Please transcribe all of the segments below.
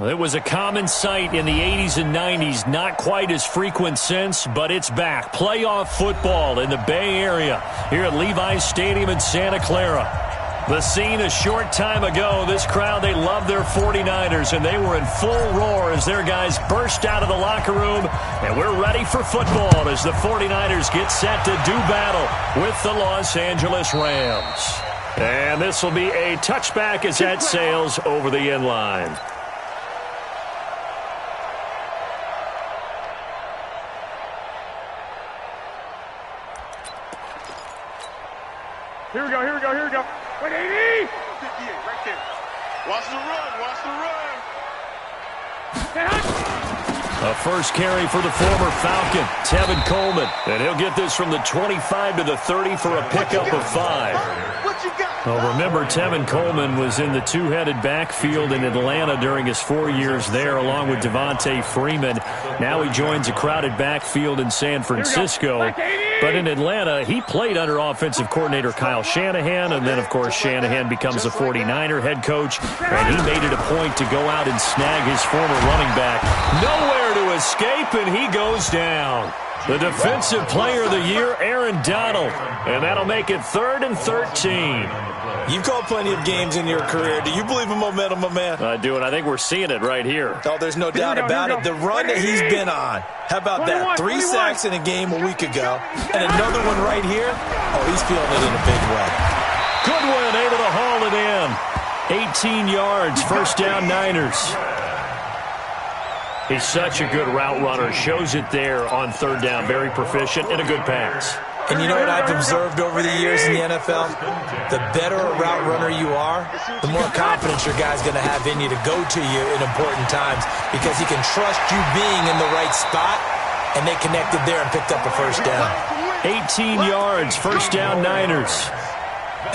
It was a common sight in the 80s and 90s, not quite as frequent since, but it's back. Playoff football in the Bay Area here at Levi's Stadium in Santa Clara. The scene a short time ago, this crowd, they love their 49ers, and they were in full roar as their guys burst out of the locker room, and we're ready for football as the 49ers get set to do battle with the Los Angeles Rams. And this will be a touchback as that sails over the end line. Here we go, here we go, here we go. 180! 58, right there. Watch the run, watch the run. A first carry for the former Falcon, Tevin Coleman. And he'll get this from the 25 to the 30 for a pickup of 5. What you got? Well, remember, Tevin Coleman was in the two-headed backfield in Atlanta during his 4 years there, along with Devontae Freeman. Now he joins a crowded backfield in San Francisco. But in Atlanta, he played under offensive coordinator Kyle Shanahan, and then, of course, Shanahan becomes a 49er head coach, and he made it a point to go out and snag his former running back. Nowhere to escape, and he goes down. The defensive player of the year, Aaron Donald, and that'll make it 3rd and 13. You've called plenty of games in your career. Do you believe in momentum, my man? I do, and I think we're seeing it right here. Oh, there's no doubt about it. The run that he's been on. How about that? 3 sacks in a game a week ago, and another one right here. Oh, he's feeling it in a big way. Goodwin able to haul it in. 18 yards, first down Niners. He's such a good route runner. Shows it there on 3rd down. Very proficient and a good pass. And you know what I've observed over the years in the NFL? The better a route runner you are, the more confidence your guy's going to have in you to go to you in important times because he can trust you being in the right spot, and they connected there and picked up a first down. 18 yards, first down Niners.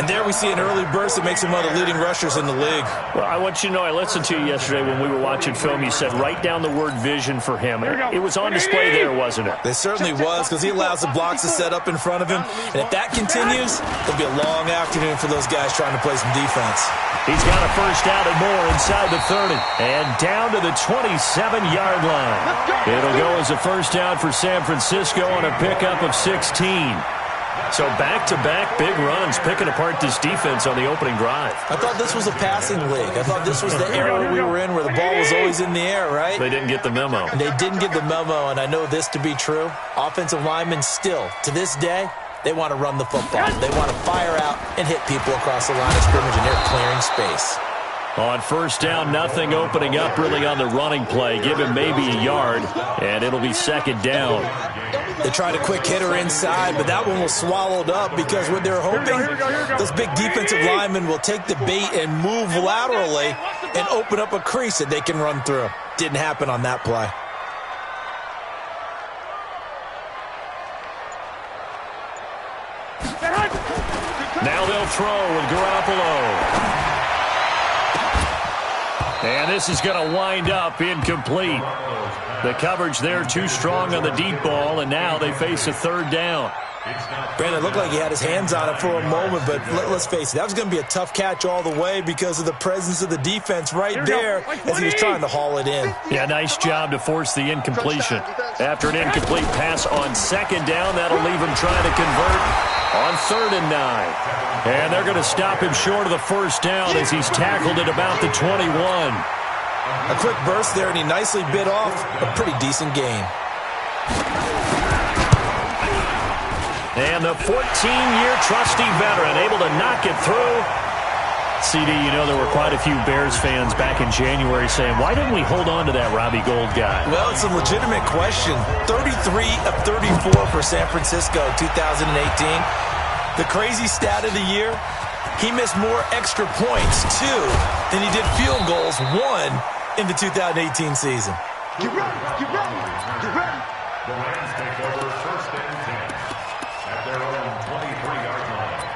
And there we see an early burst that makes him one of the leading rushers in the league. Well, I want you to know, I listened to you yesterday when we were watching film. You said write down the word vision for him. It was on display there, wasn't it? It certainly was, because he allows the blocks to set up in front of him. And if that continues, it'll be a long afternoon for those guys trying to play some defense. He's got a first down and more inside the 30. And down to the 27-yard line. It'll go as a first down for San Francisco on a pickup of 16. So back-to-back big runs, picking apart this defense on the opening drive. I thought this was a passing league. I thought this was the era we were in where the ball was always in the air, right? They didn't get the memo. They didn't get the memo, and I know this to be true. Offensive linemen still, to this day, they want to run the football. They want to fire out and hit people across the line of scrimmage, and they're clearing space. On first down, nothing opening up really on the running play. Give him maybe a yard, and it'll be 2nd down. They tried a quick hitter inside, but that one was swallowed up because what they're hoping, those big defensive linemen will take the bait and move laterally and open up a crease that they can run through. Didn't happen on that play. Now they'll throw with Garoppolo. And this is going to wind up incomplete. The coverage there too strong on the deep ball, and now they face a 3rd down. Brandon, it looked like he had his hands on it for a moment, but let's face it, that was going to be a tough catch all the way because of the presence of the defense right there as he was trying to haul it in. Yeah, nice job to force the incompletion. After an incomplete pass on 2nd down, that'll leave him trying to convert on 3rd and 9. And they're going to stop him short of the first down as he's tackled at about the 21. A quick burst there, and he nicely bit off a pretty decent gain. And the 14-year trusty veteran able to knock it through. CD, you know there were quite a few Bears fans back in January saying, why didn't we hold on to that Robbie Gould guy? Well, it's a legitimate question. 33 of 34 for San Francisco 2018. The crazy stat of the year, he missed more extra points, 2, than he did field goals, 1, in the 2018 season. Get ready, get ready, get ready. The Rams take over 1st and 10 at their own 23-yard line.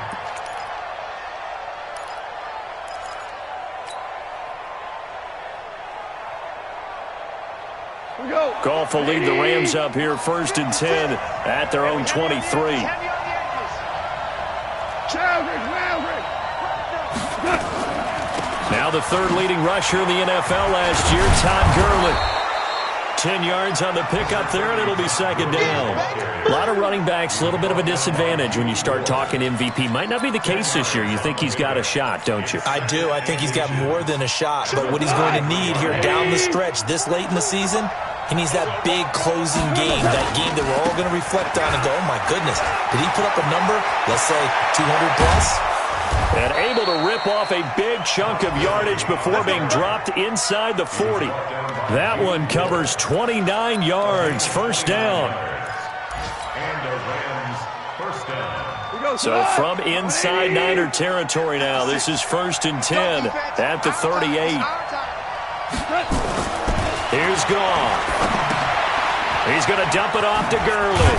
Goff will lead the Rams up here 1st and 10 at their own 23. Now the third leading rusher in the NFL last year, Todd Gurley. 10 yards on the pickup there, and it'll be second down. A lot of running backs, a little bit of a disadvantage when you start talking MVP. Might not be the case this year. You think he's got a shot, don't you? I do. I think he's got more than a shot. But what he's going to need here down the stretch this late in the season, he needs that big closing game, that game that we're all going to reflect on and go, oh, my goodness, did he put up a number, let's say 200 plus? And able to rip off a big chunk of yardage before being dropped inside the 40. That one covers 29 yards. First down. So from inside Niner territory now, this is 1st and 10 at the 38. Here's Goff. He's going to dump it off to Gurley.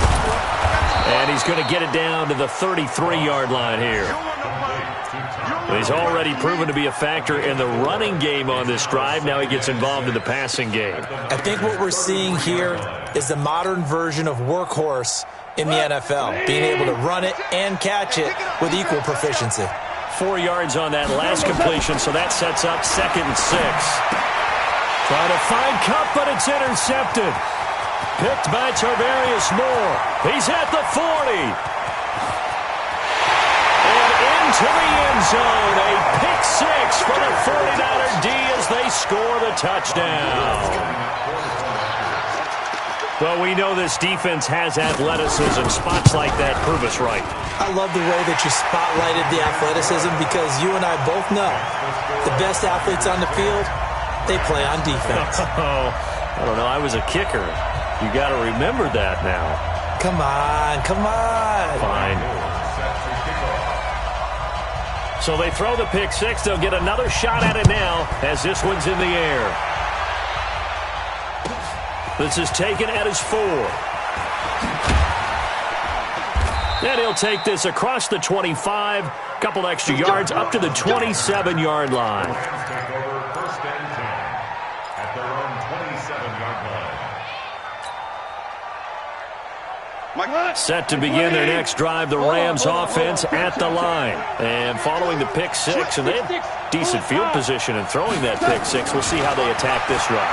And he's going to get it down to the 33-yard line here. He's already proven to be a factor in the running game on this drive. Now he gets involved in the passing game. I think what we're seeing here is the modern version of workhorse in the NFL, being able to run it and catch it with equal proficiency. 4 yards on that last completion, so that sets up 2nd and 6. Trying to find Cup, but it's intercepted. Picked by Tarvarius Moore. He's at the 40. To the end zone, a pick 6 for the 49er D as they score the touchdown. Well, we know this defense has athleticism. Spots like that prove us right. I love the way that you spotlighted the athleticism because you and I both know the best athletes on the field, they play on defense. I don't know. I was a kicker. You got to remember that now. Come on, come on. Fine. So they throw the pick 6. They'll get another shot at it now as this one's in the air. This is taken at his 4. And he'll take this across the 25. Couple extra yards up to the 27-yard line. Set to begin their next drive, the Rams offense at the line. And following the pick 6, and they have decent field position in throwing that pick 6. We'll see how they attack this drive.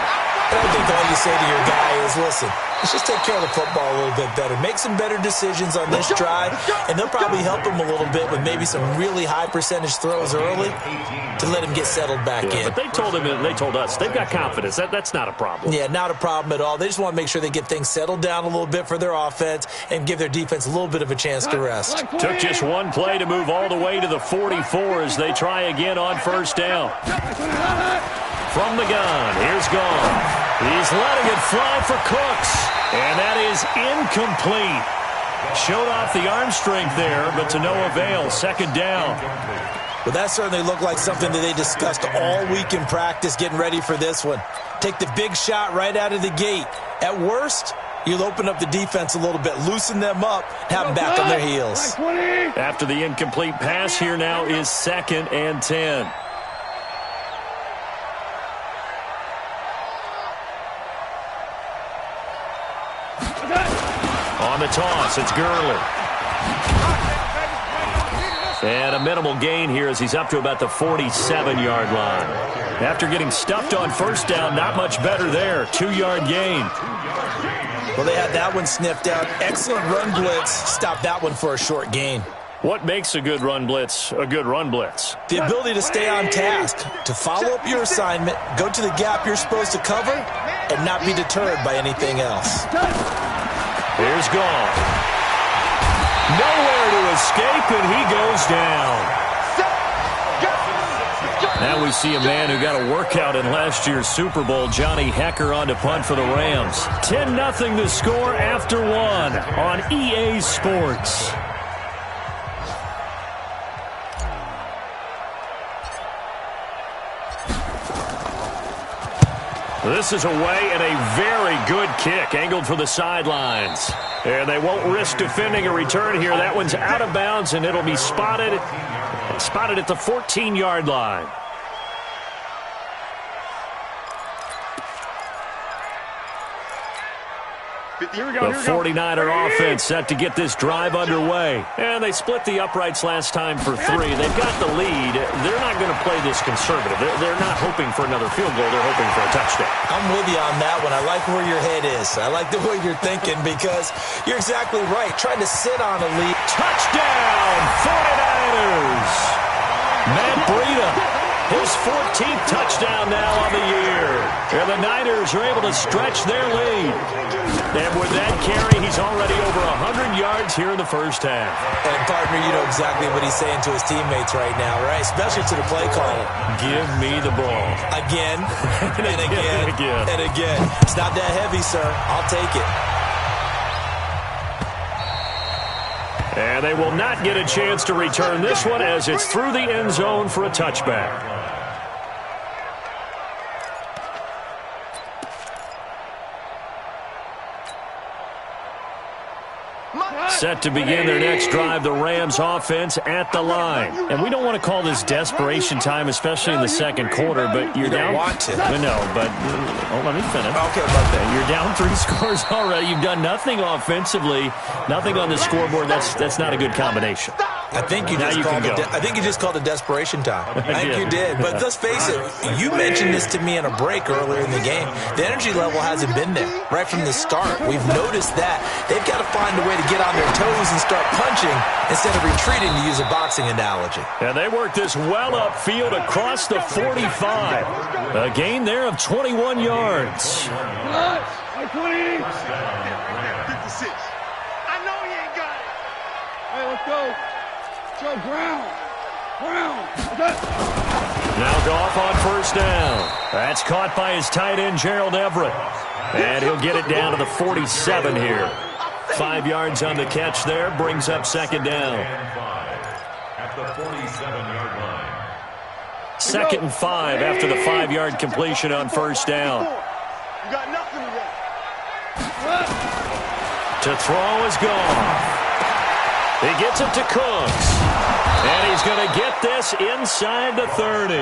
I think all you say to your guy is, listen, let's just take care of the football a little bit better. Make some better decisions on this drive, and they'll probably help him a little bit with maybe some really high percentage throws early to let him get settled back in. But they told him, and they told us, they've got confidence. That's not a problem. Yeah, not a problem at all. They just want to make sure they get things settled down a little bit for their offense and give their defense a little bit of a chance to rest. Took just one play to move all the way to the 44 as they try again on first down. From the gun, here's Goff. He's letting it fly for Cooks, and that is incomplete. Showed off the arm strength there, but to no avail. Second down. Well, that certainly looked like something that they discussed all week in practice getting ready for this one. Take the big shot right out of the gate. At worst, you'll open up the defense a little bit, loosen them up, have them back on their heels. After the incomplete pass, here now is 2nd and 10. On the toss, it's Gurley. And a minimal gain here as he's up to about the 47-yard line. After getting stuffed on first down, not much better there. 2-yard gain. Well, they had that one sniffed out. Excellent run blitz. Stopped that one for a short gain. What makes a good run blitz a good run blitz? The ability to stay on task, to follow up your assignment, go to the gap you're supposed to cover, and not be deterred by anything else. Here's Goff. Nowhere to escape, and he goes down. Now we see a man who got a workout in last year's Super Bowl, Johnny Hecker, on to punt for the Rams. 10-0 the score after 1 on EA Sports. This is away and a very good kick, angled for the sidelines. And they won't risk defending a return here. That one's out of bounds, and it'll be spotted at the 14-yard line. The 49er offense set to get this drive underway. And they split the uprights last time for 3. They've got the lead. They're not going to play this conservative. They're not hoping for another field goal. They're hoping for a touchdown. I'm with you on that one. I like where your head is. I like the way you're thinking because you're exactly right. Trying to sit on a lead. Touchdown, 49ers! Matt Breida, his 14th touchdown now on the year. And the Niners are able to stretch their lead. And with that carry, he's already over 100 yards here in the first half. And, partner, you know exactly what he's saying to his teammates right now, right? Especially to the play caller. Give me the ball. Again, and again, and again. It's not that heavy, sir. I'll take it. And they will not get a chance to return this one as it's through the end zone for a touchback. Set to begin their next drive, the Rams offense at the line. And we don't want to call this desperation time, especially in the second quarter, but you're down. Want to. No, but let me finish. Okay, about that. You're down 3 scores already. You've done nothing offensively, nothing on the scoreboard. That's not a good combination. I think you just called it desperation time. I think you did. But let's face it, you mentioned this to me in a break earlier in the game. The energy level hasn't been there right from the start. We've noticed that. They've got to find a way to get on their toes and start punching instead of retreating, to use a boxing analogy. And they work this well upfield across the 45. A gain there of 21 yards. 20. 56. I know he ain't got it. Hey, let's go. Joe Brown. Now Goff on first down. That's caught by his tight end, Gerald Everett. And he'll get it down to the 47 here. 5 yards on the catch there, brings up second down. At the 47-yard line. 2nd and 5 after the 5-yard completion on first down. You got nothing today. To throw is gone. He gets it to Cooks. And he's going to get this inside the 30.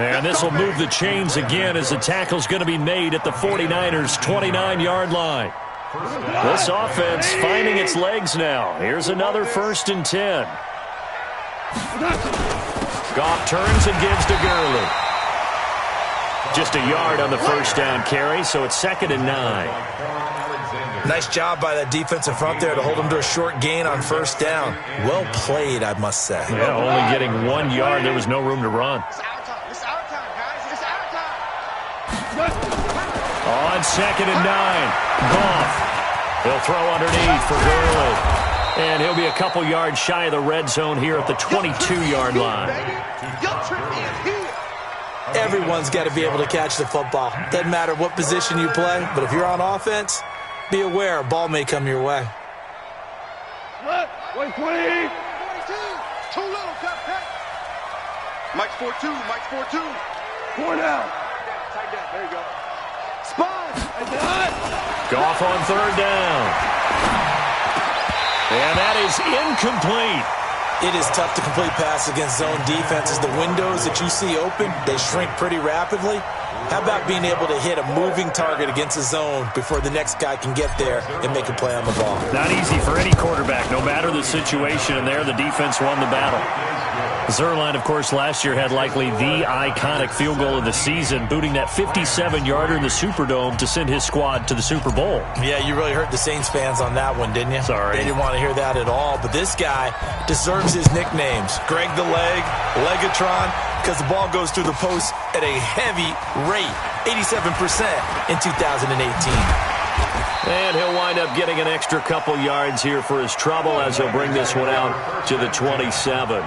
And this will move the chains again as the tackle's going to be made at the 49ers' 29-yard line. This offense finding its legs now. Here's another 1st and 10. Goff turns and gives to Gurley. Just a yard on the first down carry, so it's 2nd and 9. Nice job by that defensive front there to hold him to a short gain on first down. Well played, I must say. Yeah, only getting 1 yard. There was no room to run. It's our time. It's our time, guys. It's our time. On 2nd and 9, Goff. He'll throw underneath for Gurley. And he'll be a couple yards shy of the red zone here at the 22-yard line. Everyone's got to be able to catch the football. Doesn't matter what position you play, but if you're on offense, be aware a ball may come your way. What? 20. 42. Too little, cut. Mike's 4-2. Mike's 4-2. 4 down. Tight down. There you go. Spot. Goff on 3rd down. And that is incomplete. It is tough to complete passes against zone defenses. The windows that you see open, they shrink pretty rapidly. How about being able to hit a moving target against a zone before the next guy can get there and make a play on the ball? Not easy for any quarterback, no matter the situation. And there, the defense won the battle. Zuerlein, of course, last year had likely the iconic field goal of the season, booting that 57-yarder in the Superdome to send his squad to the Super Bowl. Yeah, you really hurt the Saints fans on that one, didn't you? Sorry. They didn't want to hear that at all. But this guy deserves his nicknames. Greg the Leg, Legatron, because the ball goes through the post at a heavy rate, 87% in 2018. And he'll wind up getting an extra couple yards here for his trouble as he'll bring this one out to the 27.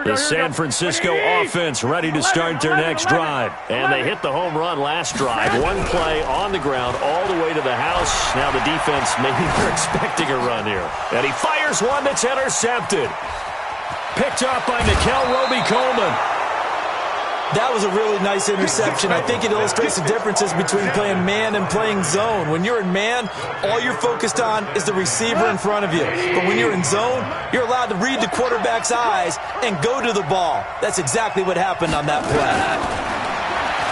The San Francisco offense ready to start their next drive. And they hit the home run last drive. One play on the ground all the way to the house. Now the defense, maybe they're expecting a run here. And he fires one that's intercepted. Picked up by Nickel Roby-Coleman. That was a really nice interception. I think it illustrates the differences between playing man and playing zone. When you're in man, all you're focused on is the receiver in front of you. But when you're in zone, you're allowed to read the quarterback's eyes and go to the ball. That's exactly what happened on that play.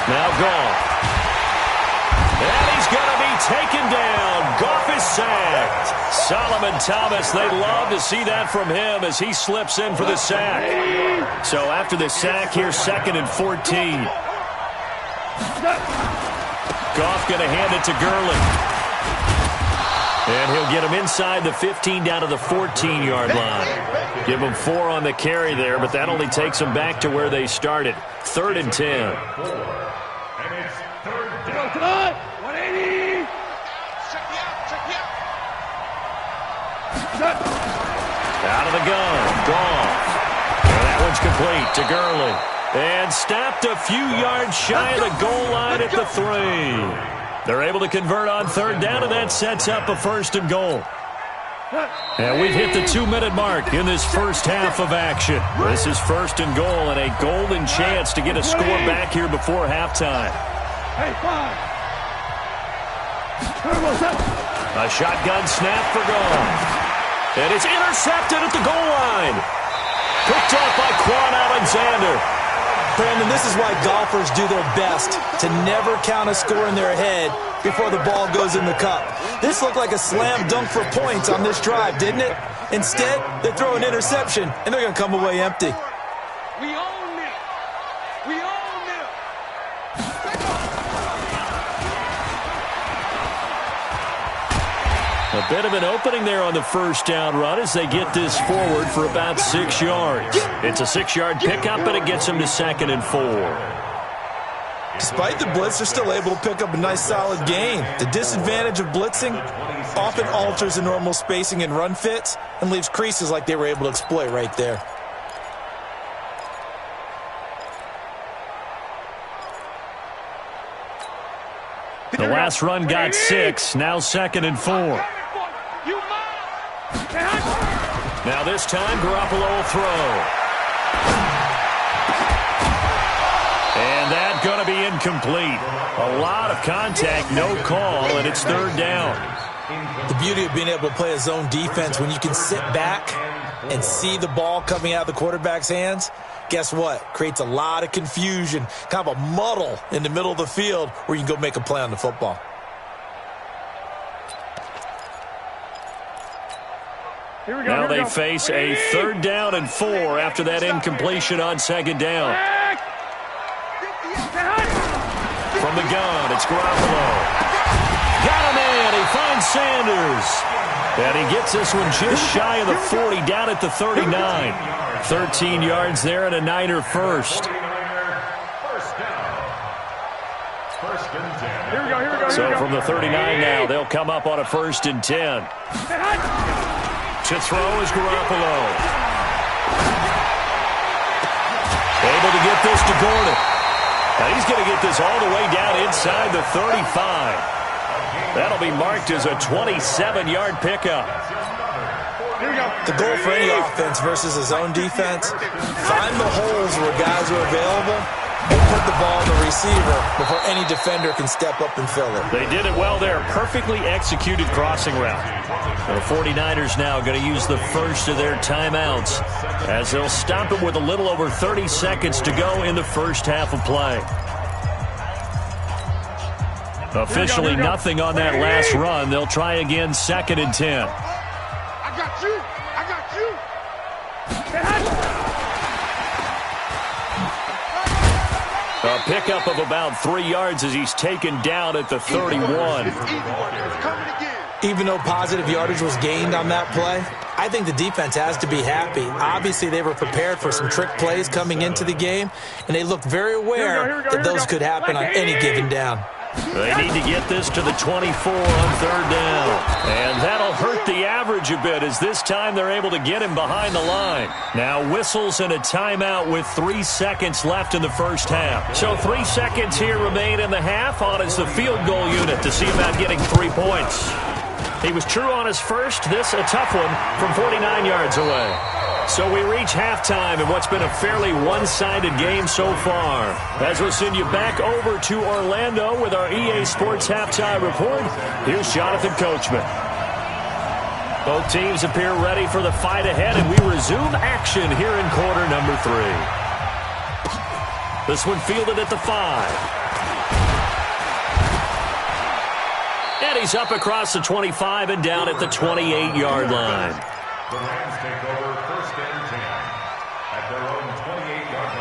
Now Goff. And he's going to be taken down. Goff is sacked. Solomon Thomas, they love to see that from him as he slips in for the sack. So after the sack, here's 2nd and 14. Goff going to hand it to Gurley. And he'll get him inside the 15 down to the 14-yard line. Give him 4 on the carry there, but that only takes them back to where they started. 3rd and 10. And it's 3rd down. 180. Check me out. Out of the gun. Goff. And that one's complete to Gurley. And stopped a few yards shy of the goal line at the 3. They're able to convert on 3rd down, and that sets up a 1st and goal. And we've hit the 2-minute mark in this first half of action. This is 1st and goal and a golden chance to get a score back here before halftime. Hey, 5. A shotgun snap for Goff. And it's intercepted at the goal line. Picked off by Quan Alexander. Brandon, this is why golfers do their best to never count a score in their head before the ball goes in the cup. This looked like a slam dunk for points on this drive, didn't it? Instead, they throw an interception, and they're going to come away empty. We own it. We own it. A bit of an opening there on the 1st down run as they get this forward for about 6 yards. It's a 6-yard pickup, and it gets them to 2nd and 4. Despite the blitz, they're still able to pick up a nice solid gain. The disadvantage of blitzing often alters the normal spacing and run fits and leaves creases like they were able to exploit right there. The last run got 6, now 2nd and 4. Now this time, Garoppolo will throw. And that's going to be incomplete. A lot of contact, no call, and it's 3rd down. The beauty of being able to play a zone defense when you can sit back and see the ball coming out of the quarterback's hands, guess what? Creates a lot of confusion, kind of a muddle in the middle of the field where you can go make a play on the football. Now they face a 3rd down and 4 after that incompletion on 2nd down. From the gun, it's Garoppolo. Got him in. He finds Sanders. And he gets this one just shy of the 40, down at the 39. 13 yards there and a Niner first. So from the 39 now, they'll come up on a 1st and 10. To throw is Garoppolo. Able to get this to Gordon. And he's going to get this all the way down inside the 35. That'll be marked as a 27-yard pickup. The goal for any offense versus a zone defense, find the holes where guys are available and put the ball on the receiver before any defender can step up and fill it. They did it well there. Perfectly executed crossing route. The 49ers now going to use the first of their timeouts as they'll stop it with a little over 30 seconds to go in the first half of play. Officially nothing on that last run. They'll try again 2nd and 10. I got you. I got you. A pickup of about 3 yards as he's taken down at the 31. Even though positive yardage was gained on that play, I think the defense has to be happy. Obviously, they were prepared for some trick plays coming into the game, and they looked very aware that those could happen on any given down. They need to get this to the 24 on 3rd down. And that'll hurt the average a bit as this time they're able to get him behind the line. Now whistles and a timeout with 3 seconds left in the first half. So 3 seconds here remain in the half on as the field goal unit to see about getting 3 points. He was true on his first. This a tough one from 49 yards away. So we reach halftime in what's been a fairly one-sided game so far. As we'll send you back over to Orlando with our EA Sports Halftime Report, here's Jonathan Coachman. Both teams appear ready for the fight ahead, and we resume action here in quarter number 3. This one fielded at the 5. And he's up across the 25 and down at the 28-yard line. The Rams take over first and 10 at their own 28-yard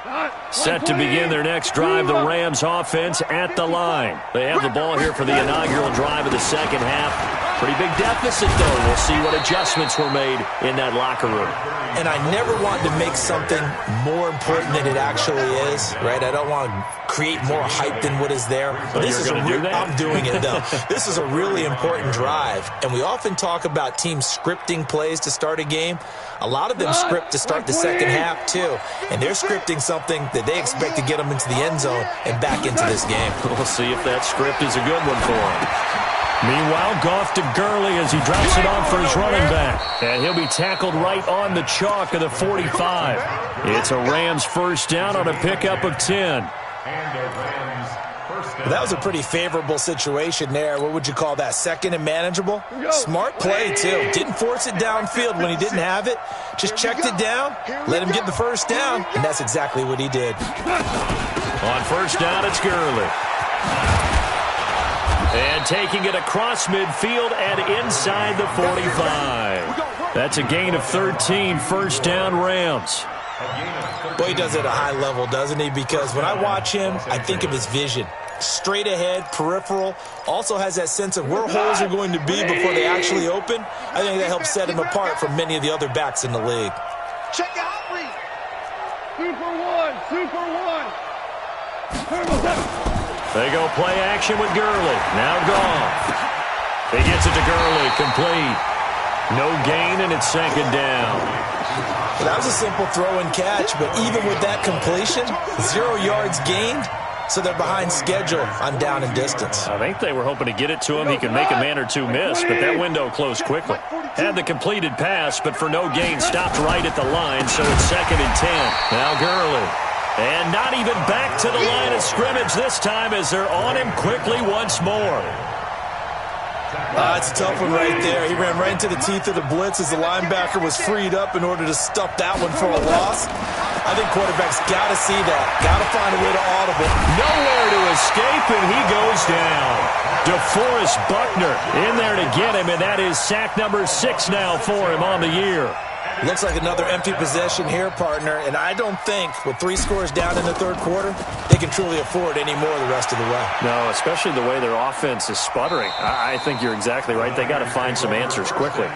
line. Set to begin their next drive, the Rams offense at the line. They have the ball here for the inaugural drive of the second half. Pretty big deficit, though. We'll see what adjustments were made in that locker room. And I never want to make something more important than it actually is, right? I don't want to create more hype than what is there. But this is I'm doing it, though. This is a really important drive. And we often talk about teams scripting plays to start a game. A lot of them script to start the second half, too. And they're scripting something that they expect to get them into the end zone and back into this game. We'll see if that script is a good one for them. Meanwhile, Goff to Gurley as he drops it off for his running back. And he'll be tackled right on the chalk of the 45. It's a Rams first down on a pickup of 10. That was a pretty favorable situation there. What would you call that? Second and manageable? Smart play, too. Didn't force it downfield when he didn't have it. Just checked it down, let him get the first down, and that's exactly what he did. On first down, it's Gurley. And taking it across midfield and inside the 45. That's a gain of 13, first down Rams. Boy, he does it at a high level, doesn't he? Because when I watch him, I think of his vision. Straight ahead, peripheral, also has that sense of where holes are going to be before they actually open. I think that helps set him apart from many of the other backs in the league. Check out, read. Super one. They go play action with Gurley. Now Goff. He gets it to Gurley, complete. No gain, and it's second down. Well, that was a simple throw and catch, but even with that completion, 0 yards gained, so they're behind schedule on down and distance. I think they were hoping to get it to him. He could make a man or two miss, but that window closed quickly. Had the completed pass, but for no gain, stopped right at the line, so it's second and 10. Now Gurley. And not even back to the line of scrimmage this time as they're on him quickly once more. It's a tough one right there. He ran right into the teeth of the blitz as the linebacker was freed up in order to stuff that one for a loss. I think quarterbacks got to see that. Got to find a way to audible. Nowhere to escape, and he goes down. DeForest Buckner in there to get him, and that is sack number 6 now for him on the year. Looks like another empty possession here, partner, and I don't think with 3 scores down in the third quarter, they can truly afford any more the rest of the way. No, especially the way their offense is sputtering. I think you're exactly right. They got to find some answers quickly.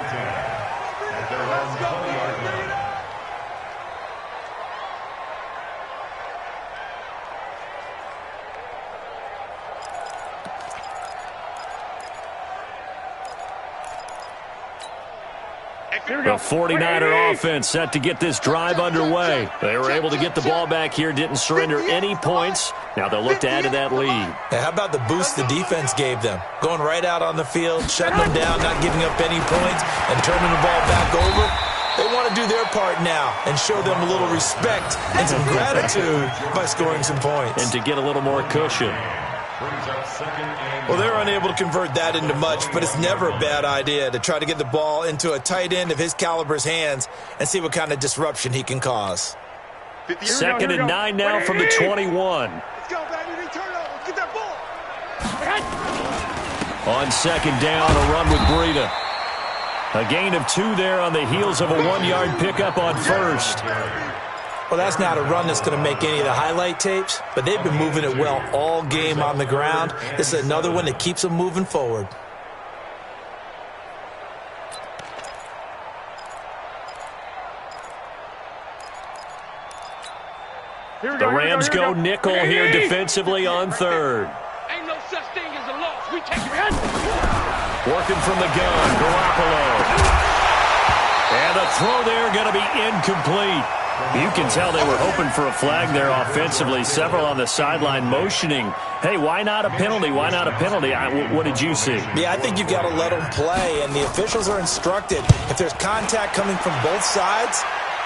The 49er offense set to get this drive underway. They were able to get the ball back here, didn't surrender any points. Now they'll look to add to that lead. Hey, how about the boost the defense gave them? Going right out on the field, shutting them down, not giving up any points, and turning the ball back over. They want to do their part now and show them a little respect and some gratitude by scoring some points. And to get a little more cushion. Well, they're unable to convert that into much, but it's never a bad idea to try to get the ball into a tight end of his caliber's hands and see what kind of disruption he can cause. Second and 9 now from the 21. Let's go, baby. Turnover. Get that ball. On second down, a run with Breida. A gain of 2 there on the heels of a 1-yard pickup on first. Well, that's not a run that's going to make any of the highlight tapes, but they've been moving it well all game on the ground. This is another one that keeps them moving forward. The Rams go nickel here defensively on third. Ain't no such thing as a loss. We take it. Working from the gun, Garoppolo. And the throw there going to be incomplete. You can tell they were hoping for a flag there offensively. Several on the sideline motioning, hey, why not a penalty? Why not a penalty? What did you see? Yeah, I think you've got to let them play, and the officials are instructed. If there's contact coming from both sides,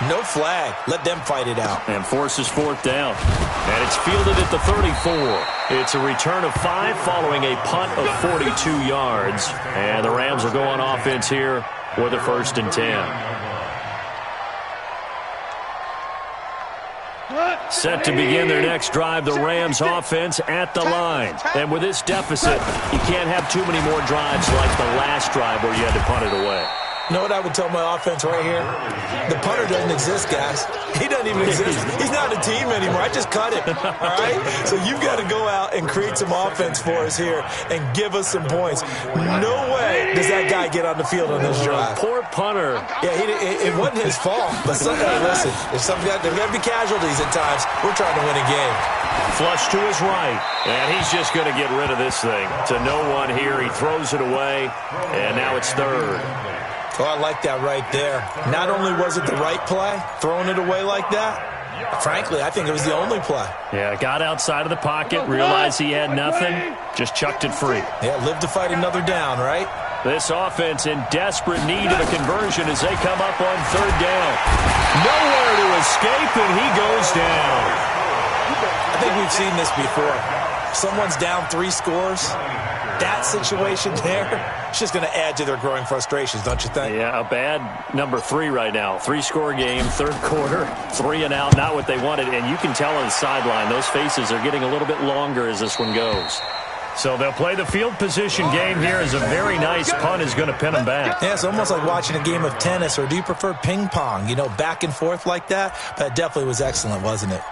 no flag. Let them fight it out. And forces fourth down. And it's fielded at the 34. It's a return of 5 following a punt of 42 yards. And the Rams will go on offense here with a 1st and 10. Set to begin their next drive, the Rams offense at the line. And with this deficit, you can't have too many more drives like the last drive where you had to punt it away. You know what I would tell my offense right here? The punter doesn't exist, guys. He doesn't even exist. He's not a team anymore. I just cut him, all right? So you've got to go out and create some offense for us here and give us some points. No way does that guy get on the field on this drive. Poor punter. Yeah, it wasn't his fault. But listen, there's got to be casualties at times. We're trying to win a game. Flush to his right. And he's just going to get rid of this thing. To no one here. He throws it away. And now it's 3rd. Oh, I like that right there. Not only was it the right play, throwing it away like that, frankly, I think it was the only play. Yeah, got outside of the pocket, realized he had nothing, just chucked it free. Yeah, live to fight another down, right? This offense in desperate need of a conversion as they come up on 3rd down. Nowhere to escape, and he goes down. I think we've seen this before. Someone's down 3 scores. That situation there, it's just going to add to their growing frustrations, don't you think? Yeah, a bad number 3 right now. 3-score game, 3rd quarter, 3 and out, not what they wanted. And you can tell on the sideline, those faces are getting a little bit longer as this one goes. So they'll play the field position game here as a very nice punt is going to pin them back. Yeah, it's almost like watching a game of tennis, or do you prefer ping pong? You know, back and forth like that? But it definitely was excellent, wasn't it?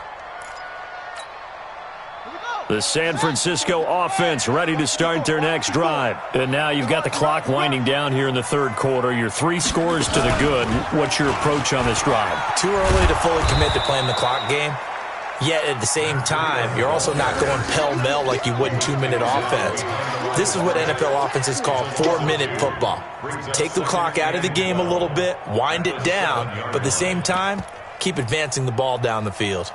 The San Francisco offense ready to start their next drive. And now you've got the clock winding down here in the 3rd quarter. Your 3 scores to the good. What's your approach on this drive? Too early to fully commit to playing the clock game. Yet at the same time, you're also not going pell-mell like you would in 2-minute offense. This is what NFL offenses call 4-minute football. Take the clock out of the game a little bit, wind it down, but at the same time, keep advancing the ball down the field.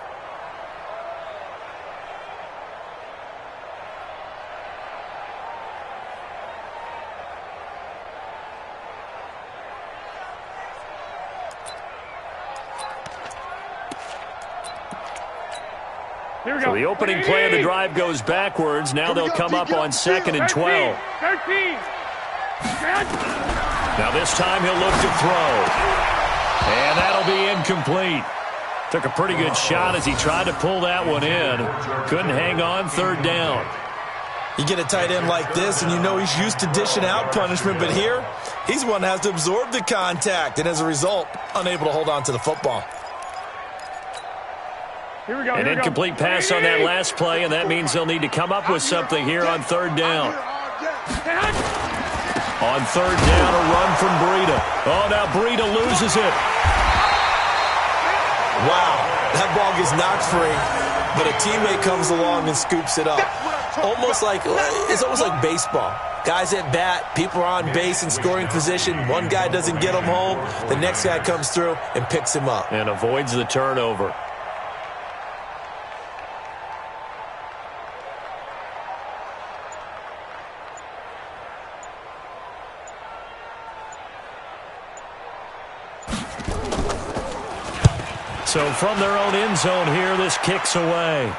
So the opening play of the drive goes backwards. Now they'll come up on 2nd and 12. 13. Now this time he'll look to throw. And that'll be incomplete. Took a pretty good shot as he tried to pull that one in. Couldn't hang on, 3rd down. You get a tight end like this, and you know he's used to dishing out punishment, but here, he's one that has to absorb the contact, and as a result, unable to hold on to the football. Here we go. An incomplete pass on that last play, and that means they'll need to come up with something here on 3rd down. On 3rd down, a run from Breida. Oh, now Breida loses it. Wow, that ball gets knocked free, but a teammate comes along and scoops it up. It's almost like baseball. Guys at bat, people are on base in scoring position. One guy doesn't get him home. The next guy comes through and picks him up. And avoids the turnover. So from their own end zone here, this kicks away.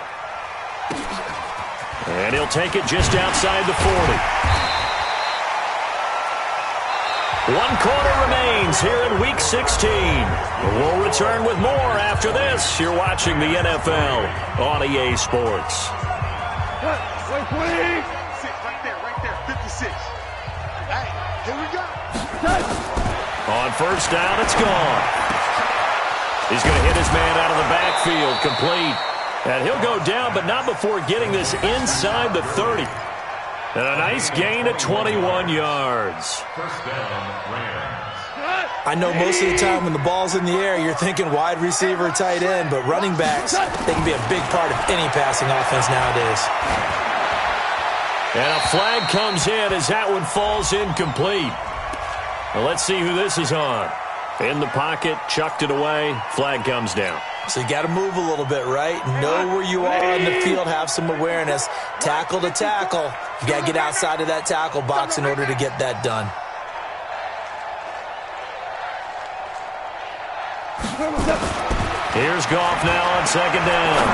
And he'll take it just outside the 40. 1 quarter remains here in Week 16. We'll return with more after this. You're watching the NFL on EA Sports. Wait, 20. Right there, 56. Hey, here we go. On 1st down, it's gone. He's going to hit his man out of the backfield, complete. And he'll go down, but not before getting this inside the 30. And a nice gain of 21 yards. I know most of the time when the ball's in the air, you're thinking wide receiver, tight end, but running backs, they can be a big part of any passing offense nowadays. And a flag comes in as that one falls incomplete. Well, let's see who this is on. In the pocket, chucked it away, flag comes down. So you got to move a little bit, right? Know where you are on the field, have some awareness. Tackle to tackle. You got to get outside of that tackle box in order to get that done. Here's Goff now on second down.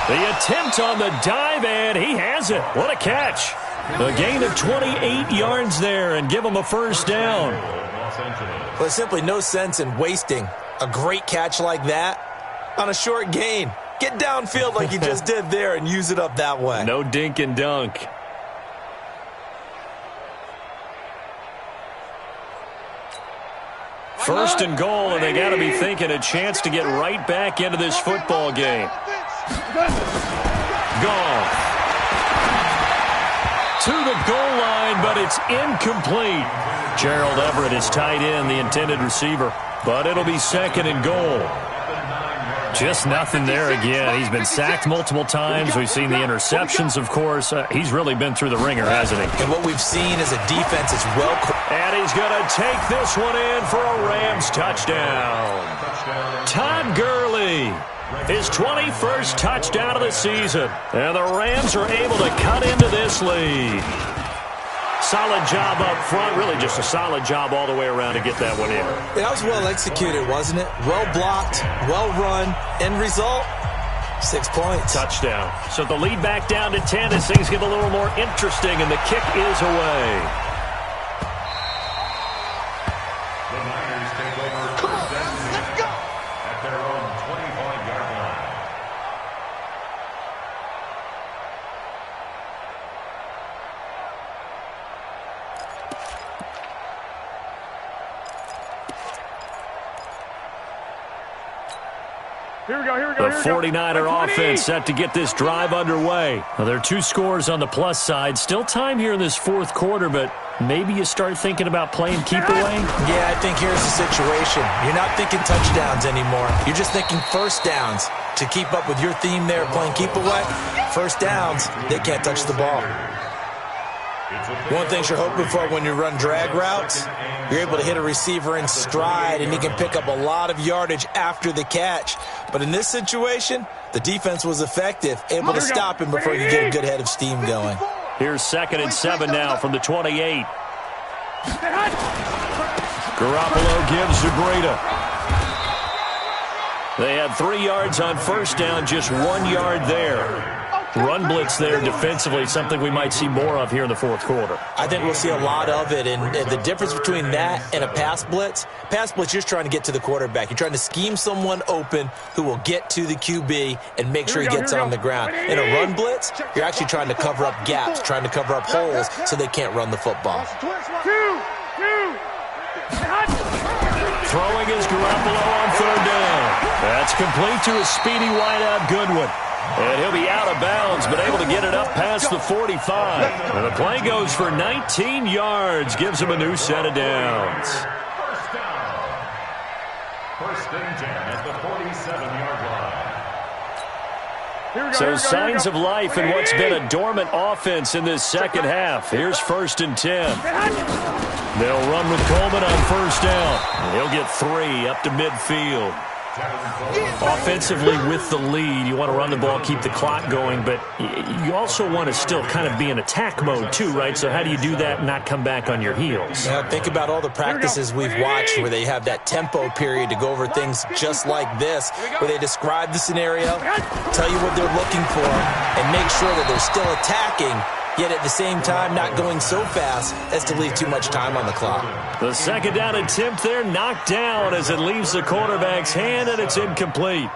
The attempt on the dive, and he has it. What a catch. A gain of 28 yards there, and give him a first down. Well, there's simply no sense in wasting a great catch like that on a short gain. Get downfield like you just did there and use it up that way. No dink and dunk. First and goal, and they got to be thinking a chance to get right back into this football game. Goff to the goal line, but it's incomplete. Gerald Everett is tight end, the intended receiver, but it'll be second and goal. Just nothing there again. He's been sacked multiple times. We've seen the interceptions, of course. He's really been through the ringer, hasn't he? And what we've seen is a defense that's well... And he's going to take this one in for a Rams touchdown. Todd Gurley, his 21st touchdown of the season. And the Rams are able to cut into this lead. Solid job up front. Really just a solid job all the way around to get that one in. That was well executed, wasn't it? Well blocked, well run. End result, 6 points. Touchdown. So the lead back down to 10 as things get a little more interesting, and the kick is away. The Niners take over. Come on, let's go! At their own 25-yard line. Here we go, here we go, The 49er offense set to get this drive underway. Now, there are 2 scores on the plus side. Still time here in this fourth quarter, but maybe you start thinking about playing keep away? Yeah, I think here's the situation. You're not thinking touchdowns anymore. You're just thinking first downs. To keep up with your theme there, playing keep away, first downs, they can't touch the ball. One thing you're hoping for when you run drag routes, you're able to hit a receiver in stride, and he can pick up a lot of yardage after the catch. But in this situation, the defense was effective, able to stop him before he could get a good head of steam going. Here's 2nd and 7 now from the 28. Garoppolo gives to Breida. They had 3 yards on first down, just 1 yard there. Run blitz there defensively, something we might see more of here in the fourth quarter. I think we'll see a lot of it, and the difference between that and a pass blitz, you're just trying to get to the quarterback. You're trying to scheme someone open who will get to the QB and make sure he gets on the ground. In a run blitz, you're actually trying to cover up gaps, trying to cover up holes so they can't run the football. Throwing is Garoppolo on third down. That's complete to a speedy wideout Goodwin. And he'll be out of bounds, but able to get it up past the 45. And the play goes for 19 yards, gives him a new set of downs. First down. First and 10 at the 47-yard line. So signs of life in what's been a dormant offense in this second half. Here's 1st and 10. They'll run with Coleman on first down. And he'll get 3 up to midfield. Offensively with the lead, you want to run the ball, keep the clock going, but you also want to still kind of be in attack mode too, right? So how do you do that and not come back on your heels? Yeah, think about all the practices we've watched where they have that tempo period to go over things just like this, where they describe the scenario, tell you what they're looking for, and make sure that they're still attacking, yet at the same time not going so fast as to leave too much time on the clock. The second down attempt there knocked down as it leaves the quarterback's hand, and it's incomplete.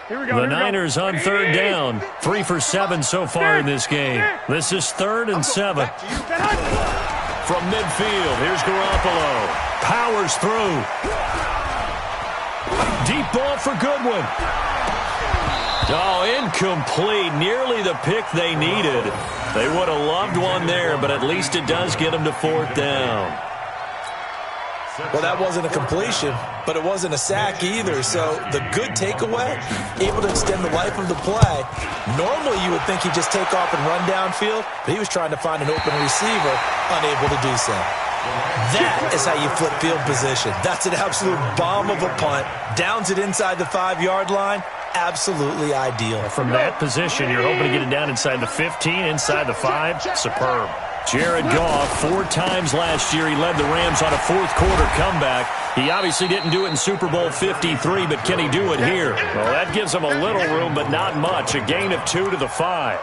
The Niners on third down. 3 for 7 so far in this game. This is 3rd and 7. From midfield, here's Garoppolo. Powers through. Deep ball for Goodwin. Oh, incomplete. Nearly the pick they needed. They would have loved one there, but at least it does get them to 4th down. Well, that wasn't a completion, but it wasn't a sack either. So the good takeaway, able to extend the life of the play. Normally you would think he'd just take off and run downfield, but he was trying to find an open receiver, unable to do so. That is how you flip field position. That's an absolute bomb of a punt. Downs it inside the 5-yard line. Absolutely ideal. From that position, you're hoping to get it down inside the 15, inside the 5. Superb. Jared Goff, 4 times last year, he led the Rams on a fourth-quarter comeback. He obviously didn't do it in Super Bowl 53, but can he do it here? Well, that gives him a little room, but not much. A gain of 2 to the 5.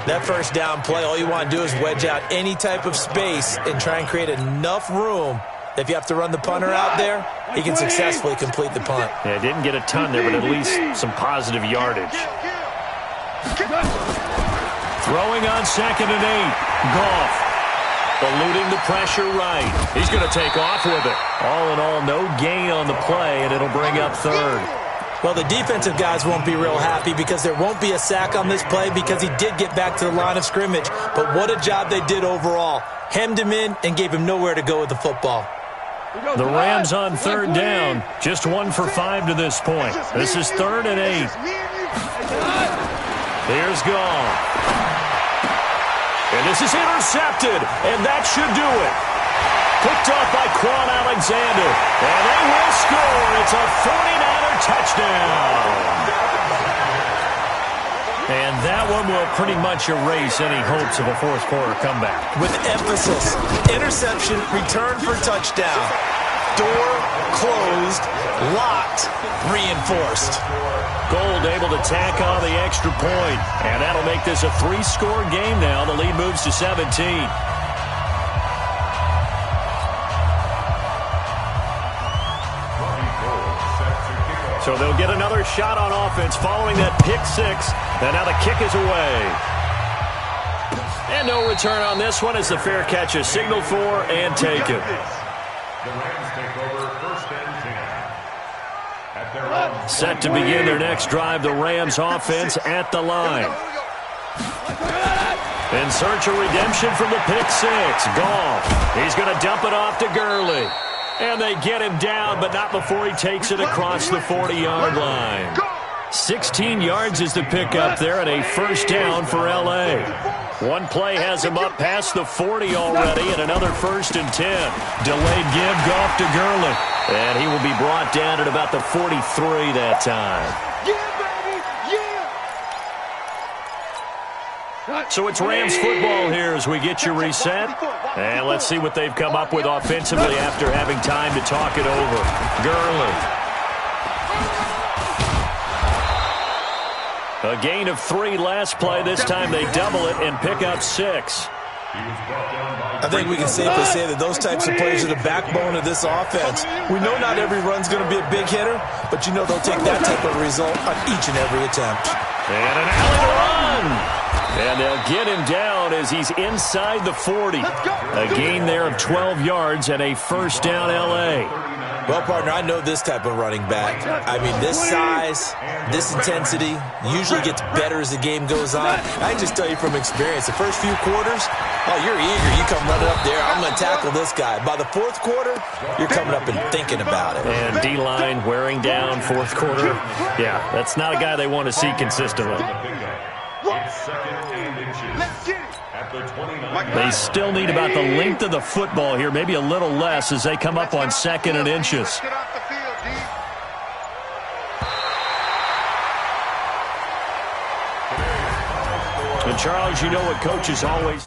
That first down play, all you want to do is wedge out any type of space and try and create enough room. If you have to run the punter out there, he can successfully complete the punt. Yeah, didn't get a ton there, but at least some positive yardage. Throwing on 2nd and 8. Goff eluding the pressure right. He's going to take off with it. All in all, no gain on the play, and it'll bring up 3rd. Well, the defensive guys won't be real happy because there won't be a sack on this play because he did get back to the line of scrimmage. But what a job they did overall. Hemmed him in and gave him nowhere to go with the football. The Rams on 3rd down. Just 1 for 5 to this point. This is 3rd and 8. Here's Goff. And this is intercepted, and that should do it. Picked off by Quan Alexander, and they will score. It's a 49er touchdown. And that one will pretty much erase any hopes of a fourth-quarter comeback. With emphasis, interception, return for touchdown. Door closed, locked, reinforced. Gold able to tack on the extra point, and that'll make this a 3-score game now. The lead moves to 17. So they'll get another shot on offense following that pick 6, and now the kick is away. And no return on this one as the fair catch is signaled for and taken. The Rams take over 1st and 10. At their own Set to begin their next drive, the Rams offense at the line. In search of redemption from the pick 6. Goff. He's going to dump it off to Gurley. And they get him down, but not before he takes it across the 40-yard line. 16 yards is the pickup there, and a 1st down for L.A. One play has him up past the 40 already, and another 1st and 10. Delayed give, Goff to Gurley. And he will be brought down at about the 43 that time. So it's Rams football here as we get you reset. And let's see what they've come up with offensively after having time to talk it over. Gurley. A gain of 3 last play. This time they double it and pick up 6. I think we can safely say that those types of plays are the backbone of this offense. We know not every run's going to be a big hitter, but you know they'll take that type of result on each and every attempt. And an alley run. And they'll get him down as he's inside the 40. A gain there of 12 yards and a 1st down L.A. Well, partner, I know this type of running back. I mean, this size, this intensity usually gets better as the game goes on. I can just tell you from experience, the first few quarters, oh, you're eager. You come running up there, I'm going to tackle this guy. By the 4th quarter, you're coming up and thinking about it. And D-line wearing down 4th quarter. Yeah, that's not a guy they want to see consistently. They still need about the length of the football here, maybe a little less as they come up on 2nd and inches. And Charles, you know what coaches always